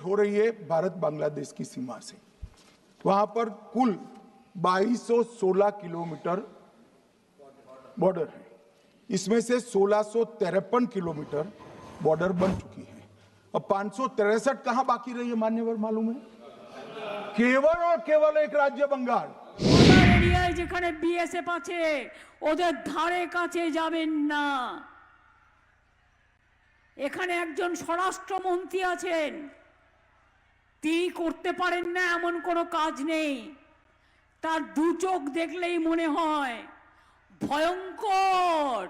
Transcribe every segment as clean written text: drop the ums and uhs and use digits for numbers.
हो रही है भारत बांग्लादेश की सीमा से। वहां पर कुल 2216 किलोमीटर बॉर्डर है। इसमें से 1653 किलोमीटर बॉर्डर बन चुकी है और 563 कहां बाकी रही है मान्यवर मालूम है? केवल और केवल एक राज्य बंगाल। যেখানে বিএসএফ আছে ওদের ধারে কাছে যাবেন না। এখানে একজন স্বরাষ্ট্রমন্ত্রী আছেন, তিনি করতে পারেন না এমন কোনো কাজ নেই। তার দু চোখ দেখলেই মনে হয় ভয়ঙ্কর।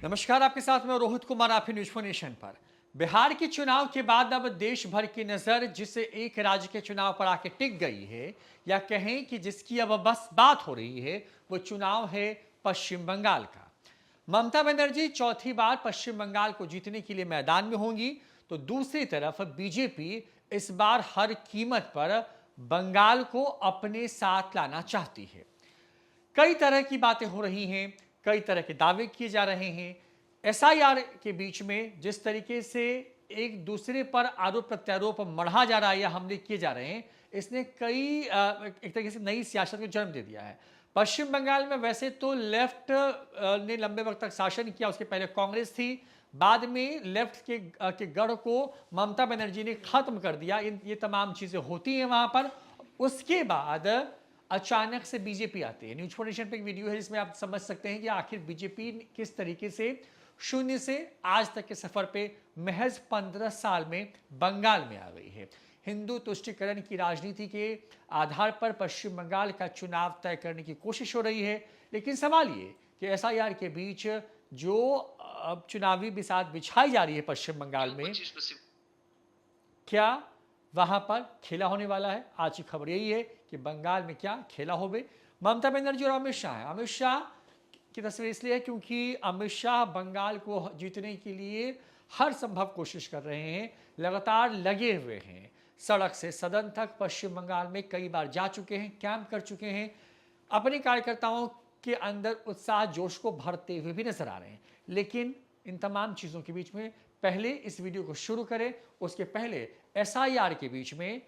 नमस्कार, आपके साथ मैं रोहित कुमार, आप न्यूज़ फॉर नेशन पर। बिहार के चुनाव के बाद अब देश भर की नजर जिस एक राज्य के चुनाव पर आके टिक गई है, या कहें कि जिसकी अब बस बात हो रही है, वो चुनाव है पश्चिम बंगाल का। ममता बनर्जी चौथी बार पश्चिम बंगाल को जीतने के लिए मैदान में होंगी, तो दूसरी तरफ बीजेपी इस बार हर कीमत पर बंगाल को अपने साथ लाना चाहती है। कई तरह की बातें हो रही हैं, कई तरह के दावे किए जा रहे हैं। एसआईआर के बीच में जिस तरीके से एक दूसरे पर आरोप प्रत्यारोप मढ़ा जा रहा है या हमले किए जा रहे हैं, इसने कई एक तरीके से नई सियासत को जन्म दे दिया है। पश्चिम बंगाल में वैसे तो लेफ्ट ने लंबे वक्त तक शासन किया, उसके पहले कांग्रेस थी, बाद में लेफ्ट के गढ़ को ममता बनर्जी ने खत्म कर दिया। ये तमाम चीजें होती हैं वहां पर। उसके बाद अचानक से बीजेपी आती है। न्यूज़ फॉर नेशन पे एक वीडियो है जिसमें आप समझ सकते हैं कि आखिर बीजेपी किस तरीके से शून्य से आज तक के सफर पे महज 15 साल में बंगाल में आ गई है। हिंदू तुष्टीकरण की राजनीति के आधार पर पश्चिम बंगाल का चुनाव तय करने की कोशिश हो रही है, लेकिन सवाल ये कि एसआईआर के बीच जो चुनावी बिसात बिछाई जा रही है पश्चिम बंगाल में, क्या वहां पर खेला होने वाला है? आज की खबर यही है कि बंगाल में क्या खेला होवे। ममता बनर्जी और अमित शाह है। अमित शाह की तस्वीर इसलिए है क्योंकि अमित शाह बंगाल को जीतने के लिए हर संभव कोशिश कर रहे हैं, लगातार लगे हुए हैं। सड़क से सदन तक पश्चिम बंगाल में कई बार जा चुके हैं, कैंप कर चुके हैं, अपने कार्यकर्ताओं के अंदर उत्साह जोश को भरते हुए भी नजर आ रहे हैं। लेकिन इन तमाम चीजों के बीच में पहले इस वीडियो को शुरू करें, उसके पहले एसआईआर के बीच में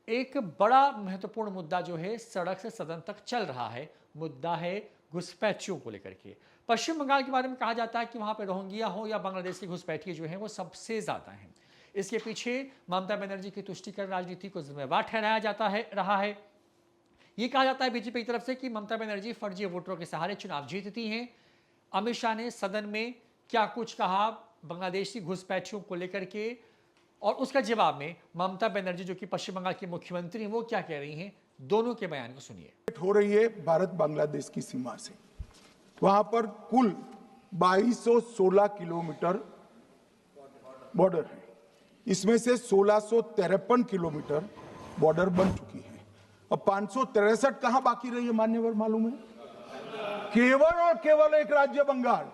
एक बड़ा महत्वपूर्ण मुद्दा जो है सड़क से सदन तक चल रहा है, मुद्दा है घुसपैठियों को लेकर के। पश्चिम बंगाल के बारे में कहा जाता है कि वहां पर रोहिंग्या हो या बांग्लादेश के घुसपैठिए जो हैं वो सबसे ज्यादा हैं। इसके पीछे ममता बनर्जी की तुष्टीकरण राजनीति को जिम्मेवार ठहराया जाता है रहा है। ये कहा जाता है बीजेपी की तरफ से कि ममता बनर्जी फर्जी वोटरों के सहारे चुनाव जीतती हैं। अमित शाह ने सदन में क्या कुछ कहा बांग्लादेशी घुसपैठियों को लेकर के, और उसका जवाब में ममता बनर्जी जो कि पश्चिम बंगाल की मुख्यमंत्री हैं वो क्या कह रही हैं, दोनों के बयान को सुनिए। हो रही है भारत बांग्लादेश की सीमा से। वहां पर कुल 2216 किलोमीटर बॉर्डर है। इसमें से 1653 किलोमीटर बॉर्डर बन चुकी है और 563 कहां बाकी रही है मान्यवर मालूम है? केवल और केवल एक राज्य बंगाल।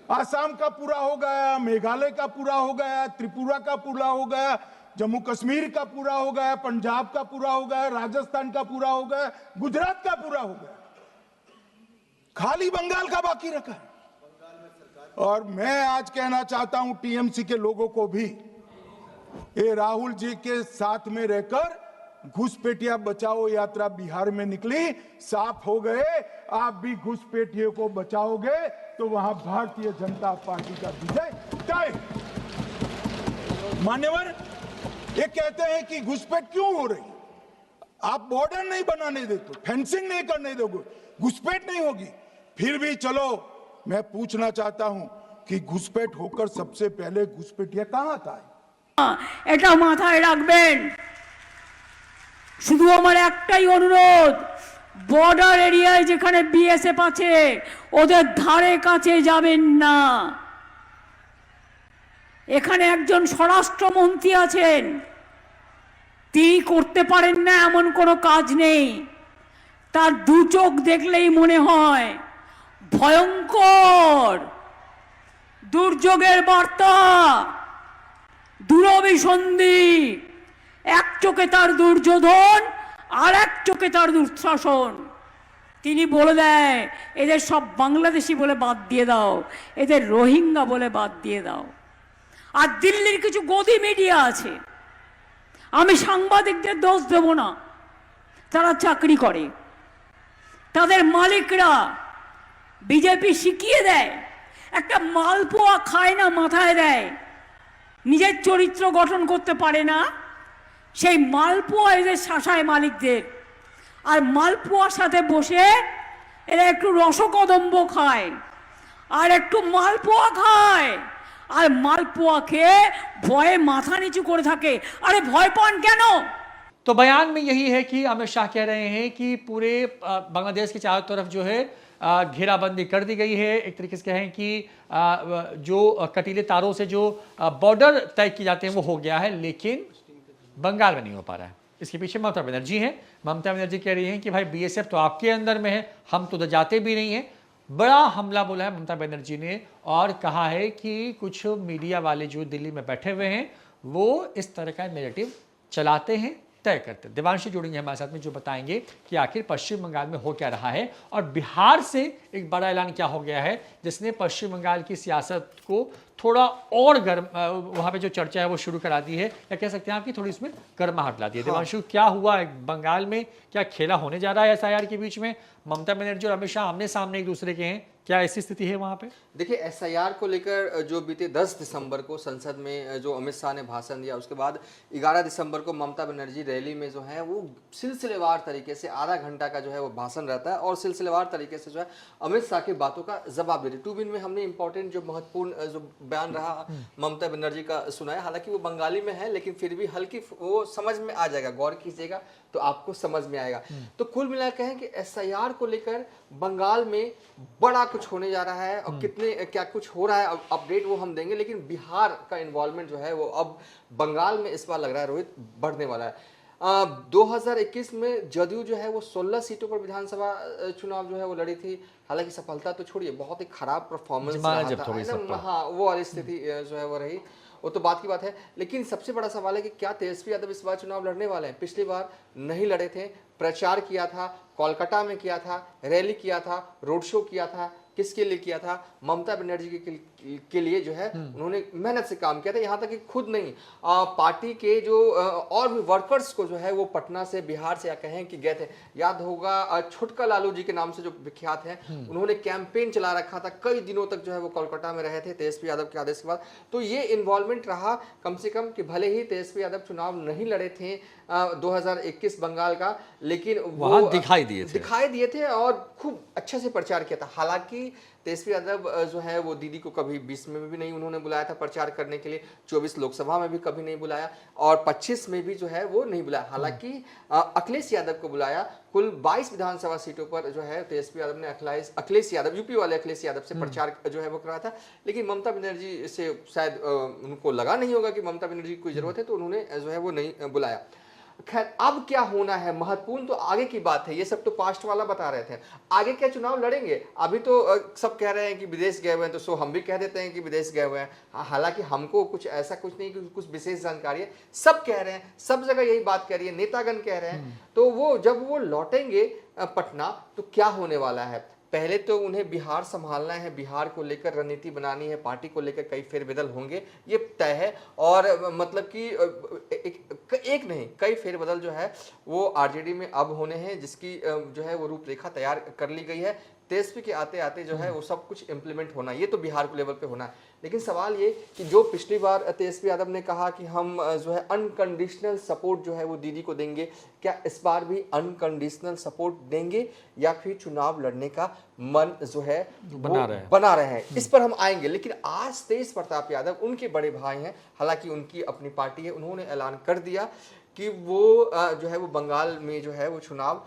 आसाम का पूरा हो गया, मेघालय का पूरा हो गया, त्रिपुरा का पूरा हो गया, जम्मू कश्मीर का पूरा हो गया, पंजाब का पूरा हो गया, राजस्थान का पूरा हो गया, गुजरात का पूरा हो गया, खाली बंगाल का बाकी रखा है। और मैं आज कहना चाहता हूं टीएमसी के लोगों को भी, ये राहुल जी के साथ में रहकर घुसपैठिया बचाओ यात्रा बिहार में निकली, साफ हो गए। आप भी घुसपैठियों को बचाओगे तो वहां भारतीय जनता पार्टी का विजय तय। मान्यवर, ये कहते हैं कि घुसपैठ क्यों हो रही? आप बॉर्डर नहीं बनाने देते, फेंसिंग नहीं करने दोगे, घुसपैठ नहीं होगी। फिर भी चलो, मैं पूछना चाहता हूं कि घुसपैठ होकर सबसे पहले घुसपैठिया कहां था? এটা মাথায় রাখবেন। শুধু আমার একটাই অনুরোধ, বর্ডার এরিয়ায় যেখানে বিএসএফ আছে ওদের ধারে কাছে যাবেন না। এখানে একজন স্বরাষ্ট্রমন্ত্রী আছেন, তিনি করতে পারেন না এমন কোনো কাজ নেই। তার দু চোখ দেখলেই মনে হয় ভয়ঙ্কর। দুর্যোগের বার্তা, দুরভিসন্ধি, এক চোখে তার দুর্যোধন আর এক চোখে তার দুঃশাসন। তিনি বলে দেয় এদের সব বাংলাদেশি বলে বাদ দিয়ে দাও, এদের রোহিঙ্গা বলে বাদ দিয়ে দাও। আর দিল্লির কিছু গদি মিডিয়া আছে, আমি সাংবাদিকদের দোষ দেব না, তারা চাকরি করে, তাদের মালিকরা বিজেপি শিখিয়ে দেয়, একটা মালপোয়া খায় না মাথায় দেয়, নিজের চরিত্র গঠন করতে পারে না, সেই মালপোয়া এদের শাসায় মালিকদের। আর মালপোয়ার সাথে বসে এরা একটু রসকদম্ব খায় আর একটু মালপোয়া খায়, আর মালপোয়া খেয়ে ভয়ে माथा नीचू করে থাকে। अरे ভয় পান কেন? तो बयान में यही है कि अमित शाह कह रहे हैं कि पूरे बांग्लादेश के चारों तरफ जो है घेराबंदी कर दी गई है। एक तरीके से कहें कि जो कटीले तारों से जो बॉर्डर तय किए जाते हैं वो हो गया है, लेकिन बंगाल में नहीं हो पा रहा है। इसके पीछे ममता बनर्जी हैं। ममता बनर्जी कह रही हैं कि भाई बीएसएफ तो आपके अंदर में है, हम तो उधर जाते भी नहीं हैं। बड़ा हमला बोला है ममता बनर्जी ने और कहा है कि कुछ मीडिया वाले जो दिल्ली में बैठे हुए हैं वो इस तरह का नैरेटिव चलाते हैं, तय करते हैं। देवांशी जुड़ेंगे हमारे साथ में जो बताएंगे कि आखिर पश्चिम बंगाल में हो क्या रहा है और बिहार से एक बड़ा ऐलान क्या हो गया है जिसने पश्चिम बंगाल की सियासत को थोड़ा और गर्म, वहाँ पे जो चर्चा है वो शुरू करा दी है, या कह सकते हैं आपकी थोड़ी इसमें गर्माहट ला दी है। देवांशु, क्या हुआ बंगाल में? क्या खेला होने जा रहा है एसआईआर के बीच में? ममता बनर्जी और अमित शाह आमने सामने एक दूसरे के हैं, क्या ऐसी स्थिति है वहां पे? देखिए, एसआईआर को लेकर जो बीते 10 दिसंबर को संसद में जो अमित शाह ने भाषण दिया, उसके बाद 11 दिसंबर को ममता बनर्जी रैली में जो है वो सिलसिलेवार तरीके से आधा घंटा का जो है वो भाषण रहता है और सिलसिलेवार तरीके से जो है अमित शाह की बातों का जवाब देते। 2 बिन में हमने इंपॉर्टेंट जो महत्वपूर्ण जो बयान रहा ममता बनर्जी का सुनाया, हालांकि वो बंगाली में है लेकिन फिर भी हल्की वो समझ में आ जाएगा, गौर कीजिएगा तो आपको समझ में आएगा। तो कुल मिलाकर कहें कि एसआईआर को लेकर बंगाल में बड़ा कुछ होने जा रहा है और कितने क्या कुछ हो रहा है अपडेट वो हम देंगे, लेकिन बिहार का इन्वॉल्वमेंट जो है वो अब बंगाल में इस बार लग रहा है रोहित बढ़ने वाला है। 2021 में जदयू जो है वो 16 सीटों पर विधानसभा चुनाव जो है वो लड़ी थी। हालांकि सफलता तो छोड़िए, बहुत ही खराब परफॉर्मेंस रहा था, हाँ वो वाली स्थिति जो है वो रही, वो तो बात की बात है। लेकिन सबसे बड़ा सवाल है कि क्या तेजस्वी यादव इस बार चुनाव लड़ने वाले हैं? पिछली बार नहीं लड़े थे, प्रचार किया था, कोलकाता में किया था, रैली किया था, रोड शो किया था, किसके लिए किया था? ममता बनर्जी के लिए जो है उन्होंने मेहनत से काम किया था। यहाँ तक कि खुद नहीं, पार्टी के जो और भी वर्कर्स को जो है वो पटना से, बिहार से या कहें कि गए थे। याद होगा छोटका लालू जी के नाम से जो विख्यात हैं, उन्होंने कैंपेन चला रखा था, कई दिनों तक जो है वो कोलकाता में रहे थे तेजस्वी यादव के आदेश के बाद। तो ये इन्वॉल्वमेंट रहा कम से कम कि भले ही तेजस्वी यादव चुनाव नहीं लड़े थे 2021 बंगाल का, लेकिन वो दिखाई दिए थे और खूब अच्छे से प्रचार किया था। हालांकि तेजस्वी यादव जो है वो दीदी को कभी 20 में भी नहीं उन्होंने बुलाया था प्रचार करने के लिए, 24 लोकसभा में भी कभी नहीं बुलाया और 25 में भी जो है वो नहीं बुलाया। हालांकि अखिलेश यादव को बुलाया। कुल 22 विधानसभा सीटों पर जो है तेजस्वी यादव ने अखिलेश यादव, यूपी वाले अखिलेश यादव से प्रचार जो है वो कराया था। लेकिन ममता बनर्जी से शायद उनको लगा नहीं होगा कि ममता बनर्जी की कोई जरूरत है, तो उन्होंने जो है वो नहीं बुलाया। खैर, अब क्या होना है महत्वपूर्ण तो आगे की बात है, ये सब तो पास्ट वाला बता रहे थे। आगे क्या चुनाव लड़ेंगे? अभी तो सब कह रहे हैं कि विदेश गए हुए हैं, तो सो हम भी कह देते हैं कि विदेश गए हुए हैं। हालांकि हमको कुछ ऐसा कुछ नहीं कि कुछ विशेष जानकारी है, सब कह रहे हैं, सब जगह यही बात कह रही है, नेतागण कह रहे हैं। तो वो जब वो लौटेंगे पटना तो क्या होने वाला है? पहले तो उन्हें बिहार संभालना है, बिहार को लेकर रणनीति बनानी है, पार्टी को लेकर कई फेरबदल होंगे, ये तय है। और मतलब कि एक नहीं कई फेरबदल जो है वो आरजेडी में अब होने हैं, जिसकी जो है वो रूपरेखा तैयार कर ली गई है। तेजस्वी के आते आते जो है वो सब कुछ इम्प्लीमेंट होना, ये तो बिहार के लेवल पे होना है। लेकिन सवाल ये कि जो पिछली बार तेजस्वी यादव ने कहा कि हम जो है अनकंडीशनल सपोर्ट जो है वो दीदी को देंगे, क्या इस बार भी अनकंडीशनल सपोर्ट देंगे या फिर चुनाव लड़ने का मन जो है बना रहे हैं? इस पर हम आएंगे। लेकिन आज तेज प्रताप यादव उनके बड़े भाई हैं, हालांकि उनकी अपनी पार्टी है, उन्होंने ऐलान कर दिया कि वो जो है वो बंगाल में जो है वो चुनाव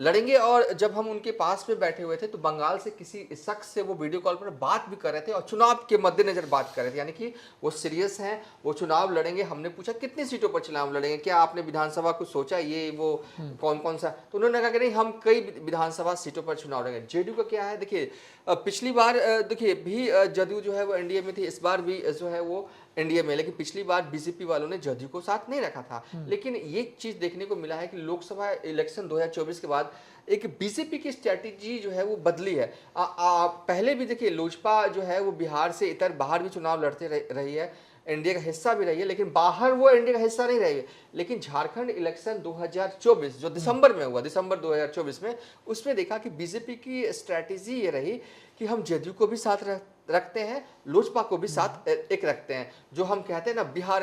लड़ेंगे और जब हम उनके पास में बैठे हुए थे तो बंगाल से किसी शख्स से वो वीडियो कॉल पर बात भी कर रहे थे और चुनाव के मद्देनजर बात कर रहे थे, यानी कि वो सीरियस हैं, वो चुनाव लड़ेंगे। हमने पूछा कितनी सीटों पर चुनाव लड़ेंगे, क्या आपने विधानसभा कुछ सोचा, ये वो कौन कौन सा? तो उन्होंने कहा कि नहीं, हम कई विधानसभा सीटों पर चुनाव लड़ेंगे। जेडीयू का क्या है, देखिए पिछली बार देखिए भी जदयू जो है वो एनडीए में थी, इस बार भी जो है वो एनडीए में, लेकिन पिछली बार बीजेपी वालों ने जदयू को साथ नहीं रखा था। लेकिन ये चीज देखने को मिला है कि लोकसभा इलेक्शन 2024 के बाद बाद एक बीजेपी की स्ट्रैटेजी जो है वो बदली है। पहले भी देखिए लोजपा जो है वो बिहार से इतर बाहर भी चुनाव लड़ते रही है, एनडीए का हिस्सा भी रही है, लेकिन बाहर वो एनडीए का हिस्सा नहीं रही है। लेकिन झारखंड इलेक्शन 2024 जो दिसंबर में हुआ, दिसंबर 2024 में, उसमें देखा कि बीजेपी की स्ट्रैटेजी ये रही कि हम जदयू को भी साथ रखते हैं, लोजपा को भी साथ एक रखते हैं। जो हम कहते हैं ना बिहार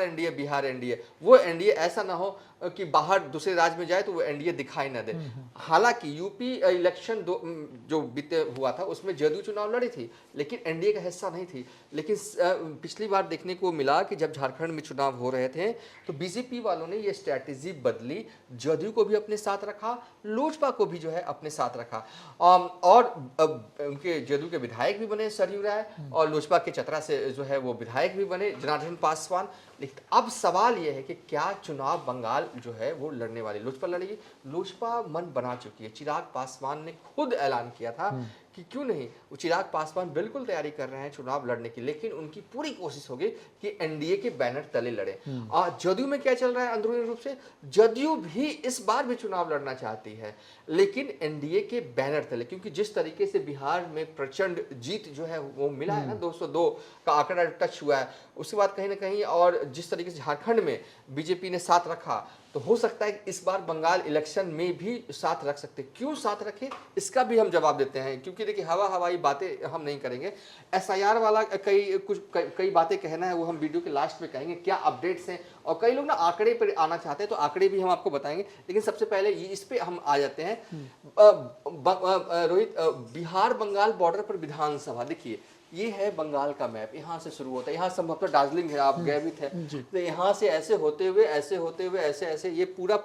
एनडीए, वो एनडीए ऐसा ना हो कि बाहर दूसरे राज्य में जाए तो वो एनडीए दिखाई ना दे। हालांकि यूपी इलेक्शन जो बीते हुआ था उसमें जदयू चुनाव लड़ी थी, लेकिन एनडीए का हिस्सा नहीं थी। लेकिन पिछली बार देखने को मिला कि जब झारखंड में चुनाव हो रहे थे तो बीजेपी वालों ने ये स्ट्रैटेजी बदली, जदयू को भी अपने साथ रखा, लोजपा को भी जो है अपने साथ रखा। और उनके जदयू के विधायक भी बने सरयू राय, और लोजपा के चतरा से जो है वो विधायक भी बने जनार्दन पासवान। लेकिन अब सवाल यह है कि क्या चुनाव बंगाल जो है वो लड़ने वाली लोजपा लड़ेगी? लोजपा मन बना चुकी है। चिराग पासवान ने खुद ऐलान किया था कि क्यों नहीं, वो चिराग पासवान बिल्कुल तैयारी कर रहे हैं चुनाव लड़ने की, लेकिन उनकी पूरी कोशिश होगी कि एनडीए के बैनर तले लड़े। जदयू में क्या चल रहा है अंदरूनी रूप से, जदयू भी इस बार भी चुनाव लड़ना चाहती है, लेकिन एनडीए के बैनर तले, क्योंकि जिस तरीके से बिहार में प्रचंड जीत जो है वो मिला है ना, 202 का आंकड़ा टच हुआ है, उसके बाद कहीं ना कहीं, और जिस तरीके से झारखंड में बीजेपी ने साथ रखा, तो हो सकता है कि इस बार बंगाल इलेक्शन में भी साथ रख सकते। क्यों साथ रखें, इसका भी हम जवाब देते हैं, क्योंकि देखिए हवाई बातें हम नहीं करेंगे। एसआईआर वाला कई बातें कहना है, वो हम वीडियो के लास्ट में कहेंगे, क्या अपडेट्स हैं, और कई लोग ना आंकड़े पर आना चाहते हैं तो आंकड़े भी हम आपको बताएंगे। लेकिन सबसे पहले इस पे हम आ जाते हैं। रोहित, बिहार बंगाल बॉर्डर पर विधानसभा, देखिए ये है बंगाल का मैप, यहाँ से शुरू होता है, यहाँ संभवतः दार्जिलिंग है, आप गए भी थे, तो यहाँ से ऐसे होते हुए ऐसे ये पूरा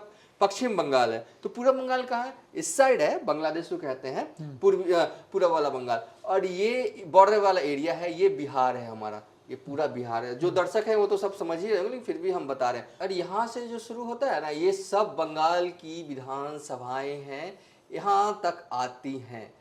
पश्चिम बंगाल है। तो पूरा बंगाल कहाँ है? इस साइड है, बांग्लादेश को कहते हैं पूर्व वाला बंगाल, और ये बॉर्डर वाला एरिया है, ये बिहार है हमारा, ये पूरा बिहार है। जो दर्शक है वो तो सब समझ ही रहे होंगे, लेकिन फिर भी हम बता रहे हैं। और यहाँ से जो शुरू होता है ना, ये सब बंगाल की विधानसभाएं हैं, यहाँ तक आती हैं,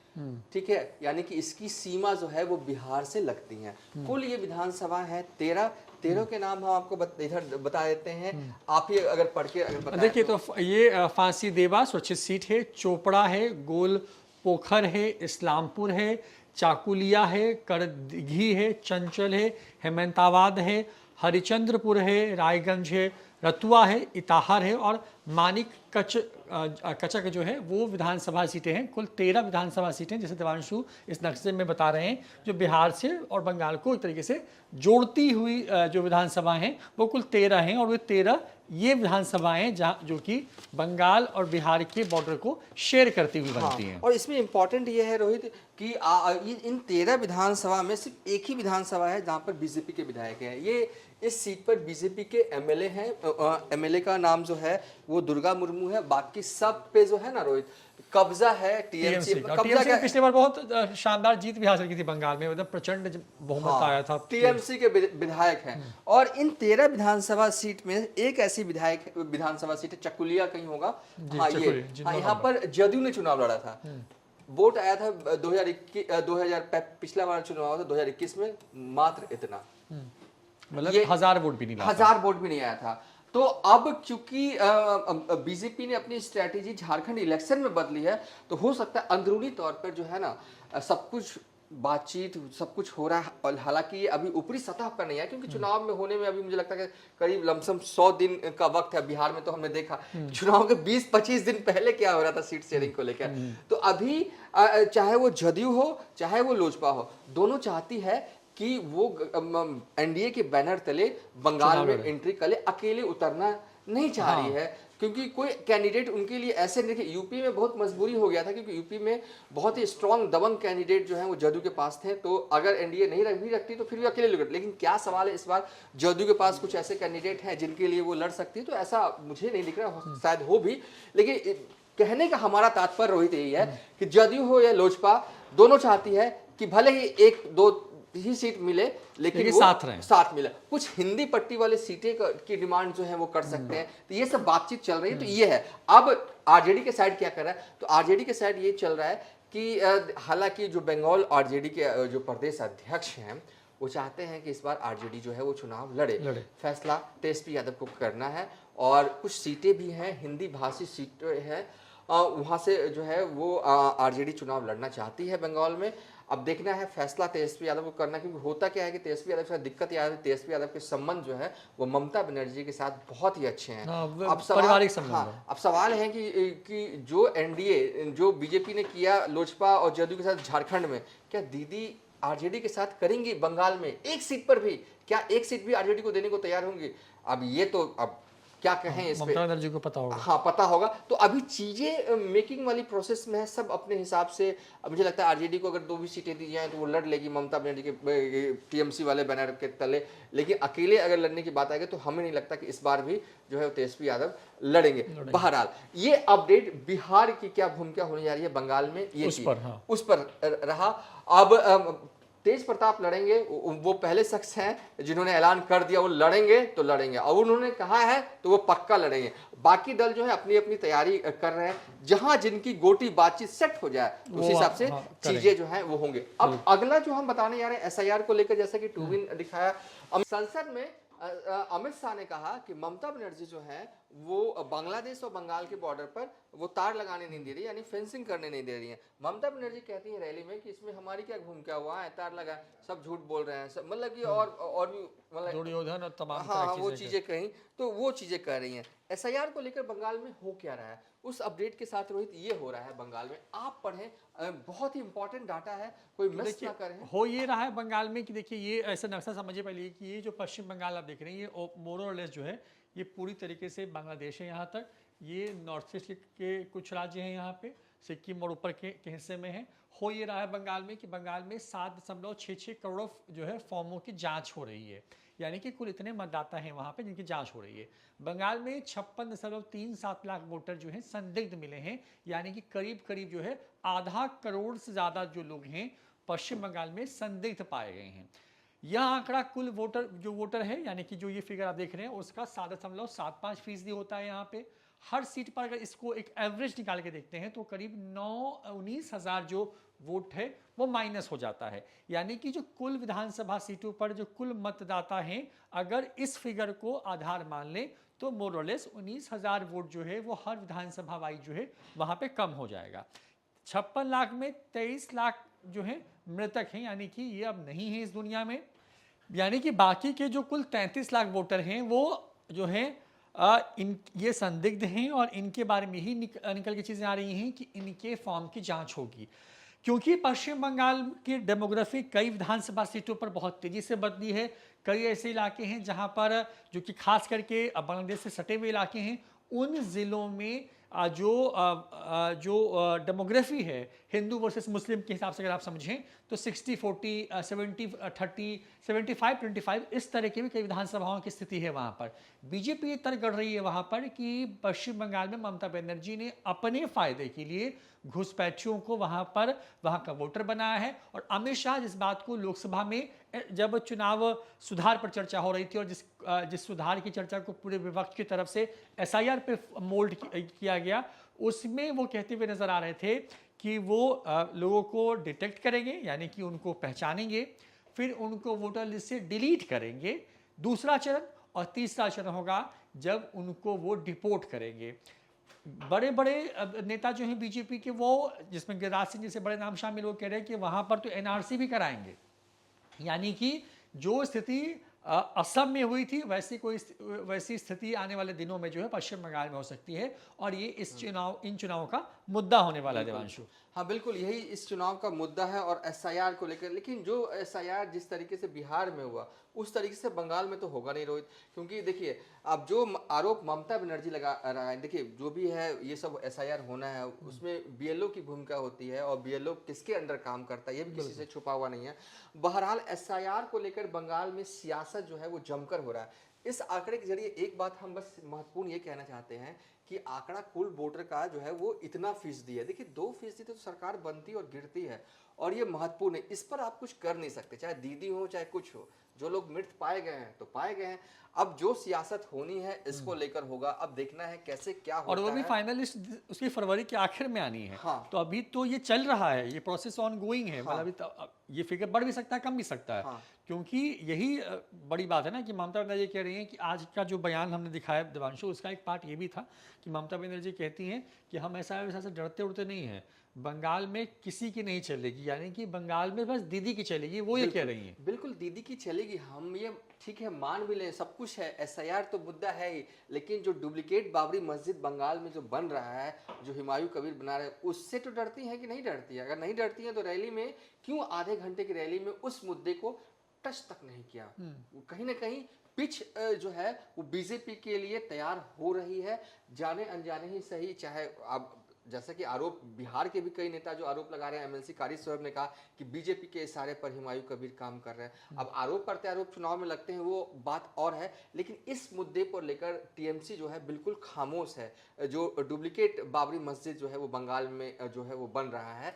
ठीक है, यानी कि इसकी सीमा जो है वो बिहार से लगती है। कुल ये विधानसभा है 13 के नाम हम आपको इधर बता देते हैं, आप ही अगर पढ़ के अगर देखिए तो ये फांसी देवा सुरक्षित सीट है, चोपड़ा है, गोल पोखर है, इस्लामपुर है, चाकुलिया है, करदघी है, चंचल है, हेमंताबाद है, हरिचंद्रपुर है, रायगंज है, रतुआ है, इताहर है, और मानिक कचक जो है वो विधानसभा सीटें हैं। कुल 13 विधानसभा सीटें, जैसे देवांशु इस नक्शे में बता रहे हैं, जो बिहार से और बंगाल को एक तरीके से जोड़ती हुई जो विधानसभा हैं वो कुल 13 हैं, और वे 13 ये विधानसभाएं जो कि बंगाल और बिहार के बॉर्डर को शेयर करती हुई बनती हैं। और इसमें इंपॉर्टेंट ये है रोहित कि इन 13 विधानसभा में सिर्फ एक ही विधानसभा है जहां पर बीजेपी के विधायक हैं। ये इस सीट पर बीजेपी के एमएलए हैं, एमएलए का नाम जो है वो दुर्गा मुर्मू है, बाकी सब पे जो है ना रोहित कब्जा है टीएमसी। कब्जा पिछली बार बहुत शानदार जीत भी हासिल की थी बंगाल में, मतलब प्रचंड बहुमत आया था। टीएमसी के विधायक हैं, और इन 13 विधानसभा सीट में एक ऐसी विधानसभा सीट है, चकुलिया कहीं होगा, यहाँ पर जदयू ने चुनाव लड़ा था। वोट आया था 2021 पिछला बार चुनाव था 2021 में, मात्र इतना, मतलब 1000 वोट भी नहीं, 1000 वोट भी नहीं आया था। तो अब क्योंकि बीजेपी ने अपनी स्ट्रैटेजी झारखंड इलेक्शन में बदली है, तो हो सकता है अंदरूनी तौर पर जो है ना सब कुछ बातचीत सब कुछ हो रहा है, और हालांकि ये अभी ऊपरी सतह पर नहीं है, क्योंकि चुनाव में होने में अभी मुझे लगता है कि करीब लमसम 100 दिन का वक्त है। बिहार में तो हमने देखा चुनाव के 20-25 दिन पहले क्या हो रहा था सीट शेयरिंग को लेकर। तो अभी चाहे वो जदयू हो चाहे वो लोजपा हो, दोनों चाहती है कि वो एनडीए के बैनर तले बंगाल में एंट्री करे, अकेले उतरना नहीं चाह रही है, क्योंकि कोई कैंडिडेट उनके लिए ऐसे नहीं। यूपी में बहुत मजबूरी हो गया था, क्योंकि यूपी में बहुत ही स्ट्रांग दबंग कैंडिडेट जो है वो जदयू के पास थे, तो अगर एनडीए नहीं रखती तो फिर भी अकेले लड़। लेकिन क्या सवाल है, इस बार जदयू के पास कुछ ऐसे कैंडिडेट हैं जिनके लिए वो लड़ सकती है, तो ऐसा मुझे नहीं दिख रहा, शायद हो भी। लेकिन कहने का हमारा तात्पर्य रोहित यही है कि जदयू हो या लोजपा, दोनों चाहती है कि भले ही 1-2 ही सीट मिले, लेकिन वो साथ मिले। कुछ हिंदी पट्टी वाले सीटें की डिमांड जो है वो कर सकते हैं, तो ये सब बातचीत चल रही है। तो ये है, अब आरजेडी के साइड क्या कर रहा है, तो आरजेडी के साइड ये चल रहा है कि हालांकि जो बंगाल आरजेडी के जो प्रदेश अध्यक्ष हैं वो चाहते हैं कि इस बार आरजेडी जो है वो चुनाव लड़े। फैसला तेजस्वी यादव को करना है, और कुछ सीटें भी हैं हिंदी भाषी सीटें हैं, वहाँ से जो है वो आरजेडी चुनाव लड़ना चाहती है बंगाल में। अब देखना है फैसला तेजस्वी यादव को करना, क्योंकि होता क्या है कि तेजस्वी यादव के साथ दिक्कत यह है, तेजस्वी यादव के संबंध जो है वो ममता बनर्जी के साथ बहुत ही अच्छे हैं। अब सवाल, पारिवारिक संबंध। हाँ, अब सवाल है कि जो एनडीए जो बीजेपी ने किया लोजपा और जदयू के साथ झारखंड में, क्या दीदी आरजेडी के साथ करेंगी बंगाल में एक सीट पर भी? क्या एक सीट भी आरजेडी को देने को तैयार होंगी? अब ये तो अब क्या कहें इस पे, ममता बनर्जी को पता होगा। हाँ पता होगा। तो अभी चीजें मेकिंग वाली प्रोसेस में है, सब अपने हिसाब से। अब मुझे लगता है आरजेडी को अगर 2 भी सीटें दी जाएं तो वो लड़ लेगी ममता बनर्जी के टीएमसी वाले बैनर के तले, लेकिन अकेले अगर लड़ने की बात आएगी तो हमें नहीं लगता कि इस बार भी जो है तेजस्वी यादव लड़ेंगे। बहरहाल ये अपडेट बिहार की क्या भूमिका होने जा रही है बंगाल में, ये उस पर रहा। अब तेज प्रताप लड़ेंगे, वो पहले शख्स हैं जिन्होंने ऐलान कर दिया वो लड़ेंगे तो लड़ेंगे, और उन्होंने कहा है तो वो पक्का लड़ेंगे। बाकी दल जो है अपनी अपनी तैयारी कर रहे हैं, जहां जिनकी गोटी बातचीत सेट हो जाए उस हिसाब से चीजें जो है वो होंगे। अब अगला जो हम बताने जा रहे हैं एसआईआर को लेकर, जैसा कि टूविन दिखाया, संसद में अमित शाह ने कहा कि ममता बनर्जी जो है वो बांग्लादेश और बंगाल के बॉर्डर पर वो तार लगाने नहीं दे रही, यानी फेंसिंग करने नहीं दे रही है। ममता बनर्जी कहती है रैली में कि इसमें हमारी क्या भूमिका हुआ है, तार लगा, सब झूठ बोल रहे हैं, सब मतलब कि और भी मतलब दुर्योधन और तमाम हाँ वो चीजें कहीं, तो वो चीजें कह रही हैं। एसआईआर को लेकर बंगाल में हो क्या रहा है उस अपडेट के साथ रोहित, ये हो रहा है बंगाल में, आप पढ़ें, बहुत ही इंपॉर्टेंट डाटा है, कोई मिस ना करें। हो ये रहा है बंगाल में कि देखिए ये ऐसा नक्शा समझिए पहले कि ये जो पश्चिम बंगाल आप देख रहे हैं ये मोर और लेस जो है ये पूरी तरीके से बांग्लादेश है। यहाँ तक ये नॉर्थ ईस्ट के कुछ राज्य हैं, यहाँ पे सिक्किम और ऊपर के हिस्से में है। हो ये रहा है बंगाल में कि बंगाल में 7.66 करोड़ जो है फॉर्मों की जांच हो रही है, यानी कि कुल इतने मतदाता हैं वहाँ पे जिनकी जांच हो रही है। बंगाल में 56.37 लाख वोटर जो हैं संदिग्ध मिले हैं, यानी कि करीब करीब जो है आधा करोड़ से ज़्यादा जो लोग हैं पश्चिम बंगाल में संदिग्ध पाए गए हैं। यह आंकड़ा कुल वोटर है, यानी कि जो ये फिगर आप देख रहे हैं उसका 7.75% होता है। यहाँ पे हर सीट पर अगर इसको एक एवरेज निकाल के देखते हैं तो करीब 19 हज़ार जो वोट है वो माइनस हो जाता है, यानी कि जो कुल विधानसभा सीटों पर जो कुल मतदाता हैं अगर इस फिगर को आधार मान लें तो मोर और लेस 19,000 वोट जो है वो हर विधानसभा वाइज जो है वहाँ पे कम हो जाएगा। 56 लाख में 23 लाख जो है मृतक हैं, यानी कि ये अब नहीं है इस दुनिया में, यानी कि बाकी के जो कुल 33 लाख वोटर हैं वो जो है ये संदिग्ध हैं और इनके बारे में ही निकल के चीज़ें आ रही हैं कि इनके फॉर्म की जांच होगी, क्योंकि पश्चिम बंगाल की डेमोग्राफी कई विधानसभा सीटों पर बहुत तेज़ी से बदली है। कई ऐसे इलाके हैं जहां पर जो कि खास करके बांग्लादेश से सटे हुए इलाके हैं, उन ज़िलों में जो डेमोग्राफी है हिंदू वर्सेस मुस्लिम के हिसाब से अगर आप समझें तो 60-40, 70-30, 75-25 इस तरह की भी कई विधानसभाओं की स्थिति है वहाँ पर। बीजेपी ये तर्क गढ़ रही है वहाँ पर कि पश्चिम बंगाल में ममता बनर्जी ने अपने फायदे के लिए घुसपैठियों को वहाँ का वोटर बनाया है। और अमित शाह जिस बात को लोकसभा में जब चुनाव सुधार पर चर्चा हो रही थी और जिस सुधार की चर्चा को पूरे विपक्ष की तरफ से एसआईआर पे मोल्ड किया गया, उसमें वो कहते हुए नजर आ रहे थे कि वो लोगों को डिटेक्ट करेंगे, यानी कि उनको पहचानेंगे, फिर उनको वोटर लिस्ट से डिलीट करेंगे, दूसरा चरण, और तीसरा चरण होगा जब उनको वो डिपोर्ट करेंगे। बड़े बड़े नेता जो हैं बीजेपी के, वो जिसमें गिरिराज सिंह जैसे बड़े नाम शामिल, वो कह रहे हैं कि वहाँ पर तो एनआरसी भी कराएंगे, यानी कि जो स्थिति असम में हुई थी वैसी स्थिति आने वाले दिनों में जो है पश्चिम बंगाल में हो सकती है। और ये इन चुनावों का मुद्दा होने वाला है देवांशु। हाँ बिल्कुल, यही इस चुनाव का मुद्दा है और एसआईआर को लेकर। लेकिन जो एसआईआर जिस तरीके से बिहार में हुआ उस तरीके से बंगाल में तो होगा नहीं रोहित, क्योंकि देखिए अब जो आरोप ममता बनर्जी लगा रहा है, देखिए जो भी है ये सब एसआईआर होना है उसमें बीएलओ की भूमिका होती है और बीएलओ किसके अंडर काम करता है ये भी किसी से छुपा हुआ नहीं है। बहरहाल एसआईआर को लेकर बंगाल में सियासत जो है वो जमकर हो रहा है। इस आंकड़े के जरिए एक बात हम बस महत्वपूर्ण ये कहना चाहते हैं कि आंकड़ा कुल वोटर का जो है वो इतना फीसदी है। देखिए 2% तो सरकार बनती और गिरती है और ये महत्वपूर्ण है, इस पर आप कुछ कर नहीं सकते, चाहे दीदी हो चाहे कुछ हो। जो लोग मृत पाए गए हैं तो पाए गए हैं। अब जो सियासत होनी है इसको लेकर होगा, अब देखना है कैसे क्या होता है। और वो भी फाइनल लिस्ट उसकी फरवरी के आखिर में आनी है। हाँ। तो अभी तो ये चल रहा है, ये प्रोसेस ऑन गोइंग है। मतलब ये फिगर बढ़ भी सकता है, कम भी सकता है। हाँ। क्योंकि यही बड़ी बात है ना कि ममता बनर्जी कह रही हैं कि आज का जो बयान हमने दिखाया देवांशु, उसका एक पार्ट ये भी था कि ममता बनर्जी कहती हैं कि हम ऐसा वैसा से डरते उड़ते नहीं हैं, बंगाल में किसी की नहीं चलेगी, यानी कि बंगाल में बस दीदी की चलेगी, वो ये कह रही हैं। बिल्कुल दीदी की चलेगी, हम ये ठीक है मान भी लें, सब कुछ है, एसआईआर तो मुद्दा है ही, लेकिन जो डुप्लीकेट बाबरी मस्जिद बंगाल में जो बन रहा है, जो हुमायूं कबीर बना रहे हैं, उससे तो डरती है कि नहीं डरती है? अगर नहीं डरती है तो रैली में क्यों आधे घंटे की रैली में उस मुद्दे को टच तक नहीं किया? वो कहीं ना कहीं पिच जो है वो बीजेपी के लिए तैयार हो रही है, जाने अनजाने ही सही। चाहे अब जैसा कि आरोप बिहार के भी कई नेता जो आरोप लगा रहे हैं, एमएलसी कारी साहब ने कहा कि बीजेपी के इशारे पर हुमायूं कबीर काम कर रहे हैं। अब आरोप प्रत्यारोप चुनाव में लगते हैं, वो बात और है, लेकिन इस मुद्दे पर लेकर टीएमसी जो है बिल्कुल खामोश है। जो डुप्लीकेट बाबरी मस्जिद जो है वो बंगाल में जो है वो बन रहा है,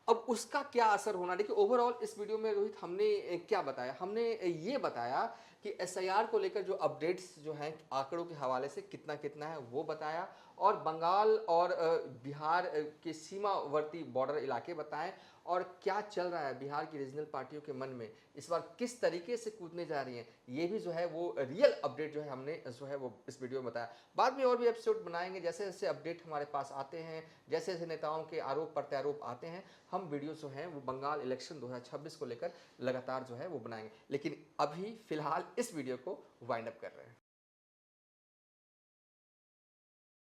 अब उसका क्या असर होना। देखिए ओवरऑल इस वीडियो में रोहित हमने क्या बताया, हमने ये बताया कि एसआईआर को लेकर जो अपडेट्स जो हैं आंकड़ों के हवाले से कितना कितना है वो बताया, और बंगाल और बिहार के सीमावर्ती बॉर्डर इलाके बताएं, और क्या चल रहा है बिहार की रीजनल पार्टियों के मन में, इस बार किस तरीके से कूदने जा रही हैं, ये भी जो है वो रियल अपडेट जो है हमने जो है वो इस वीडियो में बताया। बाद में और भी एपिसोड बनाएंगे, जैसे जैसे अपडेट हमारे पास आते हैं, जैसे जैसे नेताओं के आरोप प्रत्यारोप आते हैं, हम वीडियो जो हैं वो बंगाल इलेक्शन 2026 को लेकर लगातार जो है वो बनाएंगे। लेकिन अभी फिलहाल इस वीडियो को वाइंड अप कर रहे हैं।